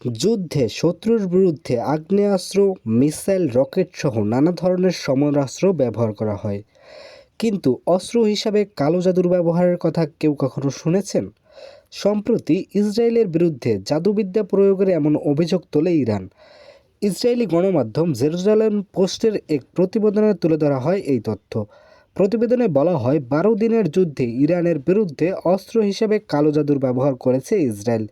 যুদ্ধে শত্রুর বিরুদ্ধে আগ্নেয়াস্ত্র, মিসাইল, রকেট সহ নানা ধরনের সমরাস্ত্র ব্যবহার করা হয়। কিন্তু অস্ত্র হিসাবে কালো জাদুর ব্যবহারের কথা কেউ কখনো শুনেছেন? সম্প্রতি ইসরায়েলের বিরুদ্ধে জাদুবিদ্যা প্রয়োগের এমন অভিযোগ তোলে ইরান। ইসরায়েলি গণমাধ্যম জেরুজালেম পোস্টের এক প্রতিবেদনে তুলে ধরা হয় এই তথ্য। প্রতিবেদনে বলা হয়, 12 দিনের যুদ্ধে ইরানের বিরুদ্ধে অস্ত্র হিসেবে কালো জাদুর ব্যবহার করেছে ইসরায়েল।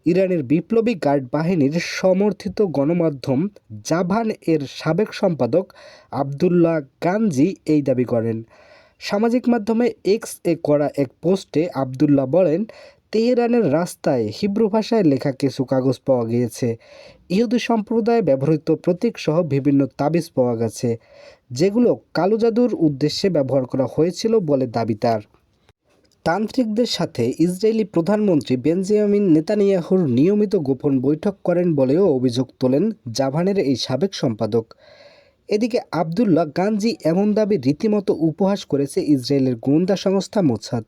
ইরানের বিপ্লবী গার্ড বাহিনীর সমর্থিত গণমাধ্যম জাভান এর সাবেক সম্পাদক আবদুল্লাহ গানজি এই দাবি করেন। সামাজিক মাধ্যমে এক্স এ করা এক পোস্টে আবদুল্লাহ বলেন, তেহরানের রাস্তায় হিব্রু ভাষায় লেখা কিছু কাগজ পাওয়া গিয়েছে। ইহুদি সম্প্রদায়ে ব্যবহৃত প্রতীকসহ বিভিন্ন তাবিজ পাওয়া গেছে, যেগুলো কালো জাদুর উদ্দেশ্যে ব্যবহার করা হয়েছিল বলে দাবি তার। তান্ত্রিকদের সাথে ইসরায়েলি প্রধানমন্ত্রী বেঞ্জামিন নেতানিয়াহুর নিয়মিত গোপন বৈঠক করেন বলেও অভিযোগ তোলেন জাভানের এই সাবেক সম্পাদক। এদিকে আবদুল্লাহ গানজি এমন দাবি রীতিমতো উপহাস করেছে ইসরায়েলের গোয়েন্দা সংস্থা মোসাদ।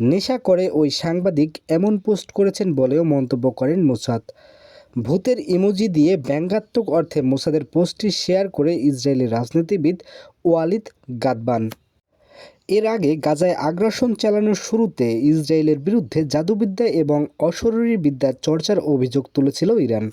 নেশা করে ওই সাংবাদিক এমন পোস্ট করেছেন বলেও মন্তব্য করেন মোসাদ। ভূতের ইমোজি দিয়ে ব্যঙ্গাত্মক অর্থে মোসাদের পোস্টটি শেয়ার করে ইসরায়েলি রাজনীতিবিদ ওয়ালিদ গাদবান। এর আগে গাজায় আগ্রাসন চালানোর শুরুতে ইসরায়েলের বিরুদ্ধে জাদুবিদ্যা এবং অশরীরী বিদ্যার চর্চার অভিযোগ তুলেছিল ইরান।